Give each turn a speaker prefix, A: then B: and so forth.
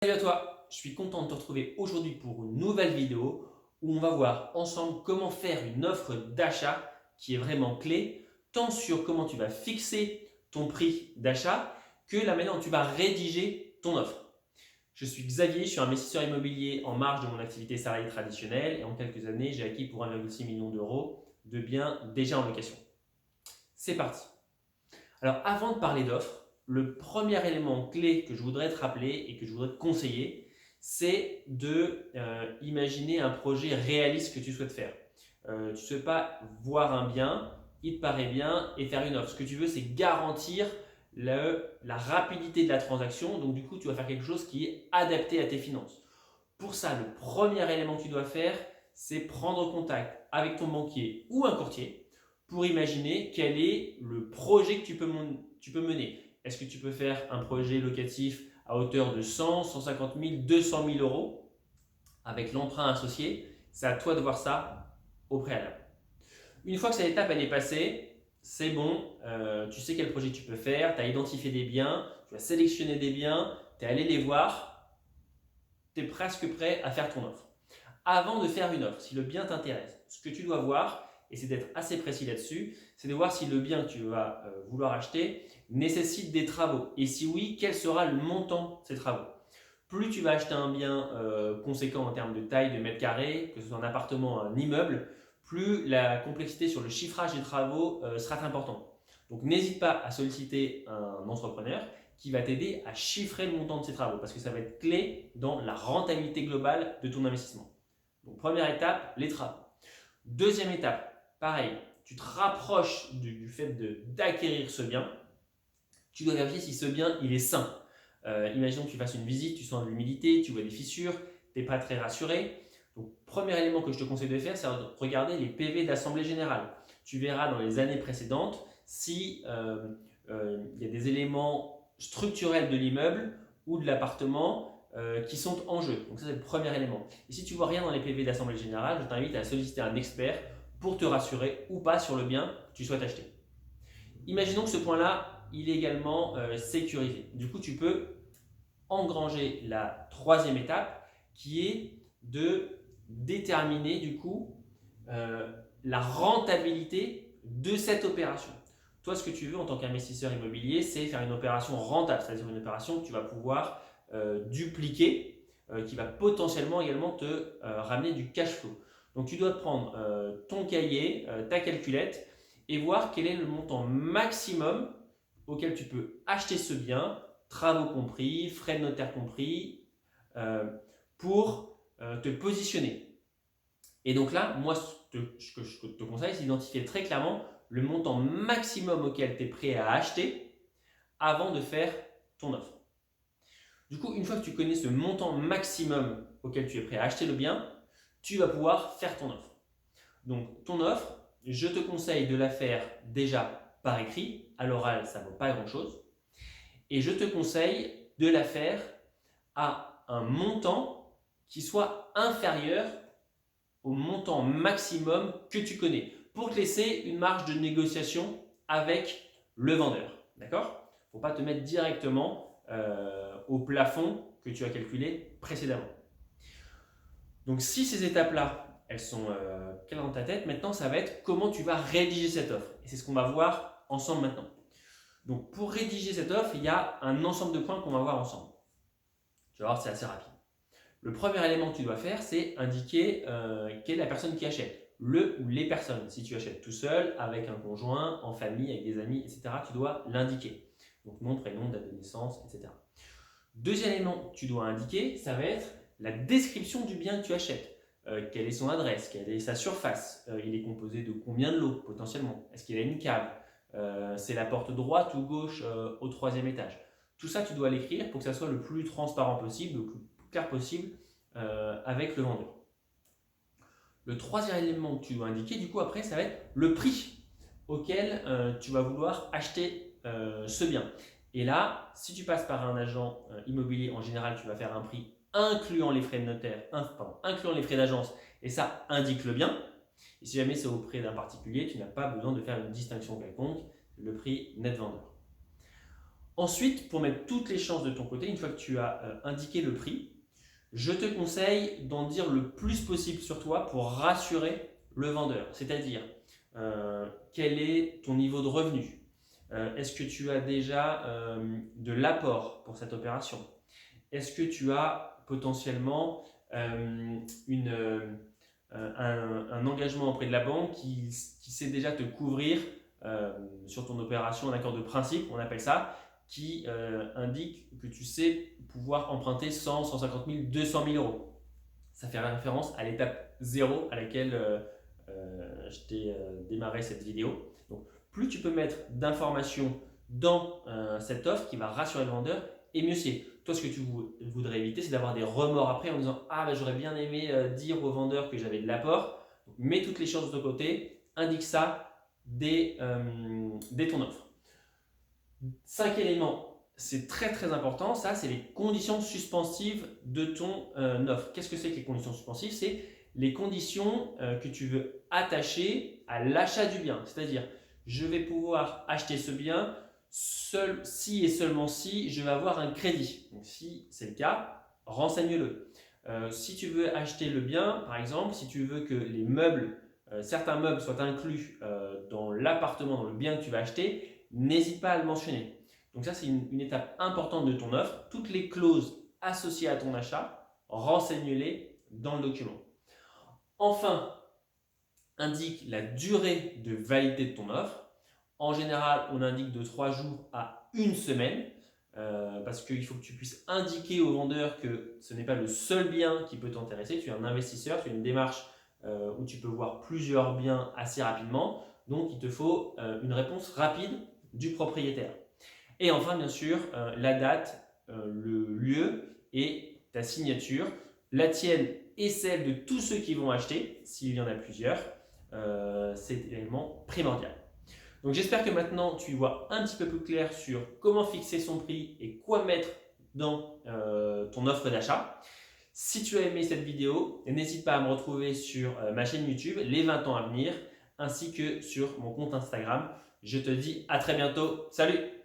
A: Salut à toi, je suis content de te retrouver aujourd'hui pour une nouvelle vidéo où on va voir ensemble comment faire une offre d'achat qui est vraiment clé, tant sur comment tu vas fixer ton prix d'achat que la manière dont tu vas rédiger ton offre. Je suis Xavier, je suis investisseur immobilier en marge de mon activité salariée traditionnelle et en quelques années, j'ai acquis pour 1,6 million d'euros de biens déjà en location. C'est parti. Alors avant de parler d'offres, le premier élément clé que je voudrais te rappeler et que je voudrais te conseiller, c'est de imaginer un projet réaliste que tu souhaites faire. Tu ne souhaites pas voir un bien, il te paraît bien et faire une offre. Ce que tu veux, c'est garantir la rapidité de la transaction. Donc du coup, tu vas faire quelque chose qui est adapté à tes finances. Pour ça, le premier élément que tu dois faire, c'est prendre contact avec ton banquier ou un courtier pour imaginer quel est le projet que tu peux mener. Est-ce que tu peux faire un projet locatif à hauteur de 100, 150 000, 200 000 euros avec l'emprunt associé? C'est à toi de voir ça au préalable. Une fois que cette étape elle est passée, c'est bon, tu sais quel projet tu peux faire, tu as identifié des biens, tu as sélectionné des biens, tu es allé les voir, tu es presque prêt à faire ton offre. Avant de faire une offre, si le bien t'intéresse, ce que tu dois voir, et c'est d'être assez précis là-dessus, c'est de voir si le bien que tu vas vouloir acheter nécessite des travaux. Et si oui, quel sera le montant de ces travaux. Plus tu vas acheter un bien conséquent en termes de taille, de mètres carrés, que ce soit un appartement, un immeuble, plus la complexité sur le chiffrage des travaux sera importante. Donc n'hésite pas à solliciter un entrepreneur qui va t'aider à chiffrer le montant de ces travaux parce que ça va être clé dans la rentabilité globale de ton investissement. Donc première étape, les travaux. Deuxième étape, pareil, tu te rapproches du fait d'acquérir ce bien. Tu dois vérifier si ce bien il est sain. Imaginons que tu fasses une visite, tu sens de l'humidité, tu vois des fissures, tu n'es pas très rassuré. Donc premier élément que je te conseille de faire, c'est de regarder les PV d'Assemblée Générale. Tu verras dans les années précédentes si y a des éléments structurels de l'immeuble ou de l'appartement qui sont en jeu. Donc ça, c'est le premier élément. Et si tu vois rien dans les PV d'Assemblée Générale, je t'invite à solliciter un expert pour te rassurer ou pas sur le bien que tu souhaites acheter. Imaginons que ce point-là, il est également sécurisé. Du coup, tu peux engranger la troisième étape qui est de déterminer du coup la rentabilité de cette opération. Toi, ce que tu veux en tant qu'investisseur immobilier, c'est faire une opération rentable, c'est-à-dire une opération que tu vas pouvoir dupliquer, qui va potentiellement également te ramener du cash flow. Donc, tu dois te prendre ton cahier, ta calculette et voir quel est le montant maximum auquel tu peux acheter ce bien, travaux compris, frais de notaire compris, pour te positionner. Et donc là, moi, ce que je te conseille, c'est d'identifier très clairement le montant maximum auquel tu es prêt à acheter avant de faire ton offre. Du coup, une fois que tu connais ce montant maximum auquel tu es prêt à acheter le bien, tu vas pouvoir faire ton offre. Donc, ton offre, je te conseille de la faire déjà par écrit. À l'oral, ça ne vaut pas grand-chose. Et je te conseille de la faire à un montant qui soit inférieur au montant maximum que tu connais pour te laisser une marge de négociation avec le vendeur. D'accord? Il ne faut pas te mettre directement au plafond que tu as calculé précédemment. Donc si ces étapes-là, elles sont claires dans ta tête, maintenant ça va être comment tu vas rédiger cette offre. Et c'est ce qu'on va voir ensemble maintenant. Donc pour rédiger cette offre, il y a un ensemble de points qu'on va voir ensemble. Tu vas voir, c'est assez rapide. Le premier élément que tu dois faire, c'est indiquer quelle est la personne qui achète. Le ou les personnes. Si tu achètes tout seul, avec un conjoint, en famille, avec des amis, etc., tu dois l'indiquer. Donc nom, prénom, date de naissance, etc. Deuxième élément que tu dois indiquer, ça va être la description du bien que tu achètes. Quelle est son adresse, quelle est sa surface, il est composé de combien de lots potentiellement, est-ce qu'il a une cave, c'est la porte droite ou gauche au troisième étage. Tout ça, tu dois l'écrire pour que ça soit le plus transparent possible, le plus clair possible avec le vendeur. Le troisième élément que tu dois indiquer, du coup, après, ça va être le prix auquel tu vas vouloir acheter ce bien. Et là, si tu passes par un agent immobilier, en général, tu vas faire un prix incluant les frais de notaire, incluant les frais d'agence, et ça indique le bien. Et si jamais c'est auprès d'un particulier, tu n'as pas besoin de faire une distinction quelconque, le prix net vendeur. Ensuite, pour mettre toutes les chances de ton côté, une fois que tu as indiqué le prix, je te conseille d'en dire le plus possible sur toi pour rassurer le vendeur. C'est-à-dire, quel est ton niveau de revenu? Est-ce que tu as déjà de l'apport pour cette opération? Est-ce que tu as potentiellement un engagement auprès de la banque qui sait déjà te couvrir sur ton opération, un accord de principe, on appelle ça, qui indique que tu sais pouvoir emprunter 100, 150 000, 200 000 euros. Ça fait référence à l'étape 0 à laquelle je t'ai démarré cette vidéo. Donc, plus tu peux mettre d'informations dans cette offre qui va rassurer le vendeur, et mieux c'est. Toi, ce que tu voudrais éviter, c'est d'avoir des remords après en disant « Ah, bah, j'aurais bien aimé dire au vendeur que j'avais de l'apport. » Mets toutes les chances de ton côté, indique ça dès ton offre. 5 éléments, c'est très très important, ça c'est les conditions suspensives de ton offre. Qu'est-ce que c'est que les conditions suspensives? C'est les conditions que tu veux attacher à l'achat du bien. C'est-à-dire, je vais pouvoir acheter ce bien seul si et seulement si je vais avoir un crédit. Donc, si c'est le cas, renseigne-le. Si tu veux acheter le bien, par exemple, si tu veux que les meubles, certains meubles soient inclus dans l'appartement, dans le bien que tu vas acheter, n'hésite pas à le mentionner. Donc ça, c'est une étape importante de ton offre. Toutes les clauses associées à ton achat, renseigne-les dans le document. Enfin, indique la durée de validité de ton offre. En général, on indique de 3 jours à 1 semaine parce qu'il faut que tu puisses indiquer au vendeur que ce n'est pas le seul bien qui peut t'intéresser. Tu es un investisseur, tu as une démarche où tu peux voir plusieurs biens assez rapidement. Donc, il te faut une réponse rapide du propriétaire. Et enfin, bien sûr, la date, le lieu et ta signature, la tienne et celle de tous ceux qui vont acheter, s'il y en a plusieurs, c'est également primordial. Donc j'espère que maintenant tu vois un petit peu plus clair sur comment fixer son prix et quoi mettre dans ton offre d'achat. Si tu as aimé cette vidéo, n'hésite pas à me retrouver sur ma chaîne YouTube, les 20 ans à venir, ainsi que sur mon compte Instagram. Je te dis à très bientôt. Salut!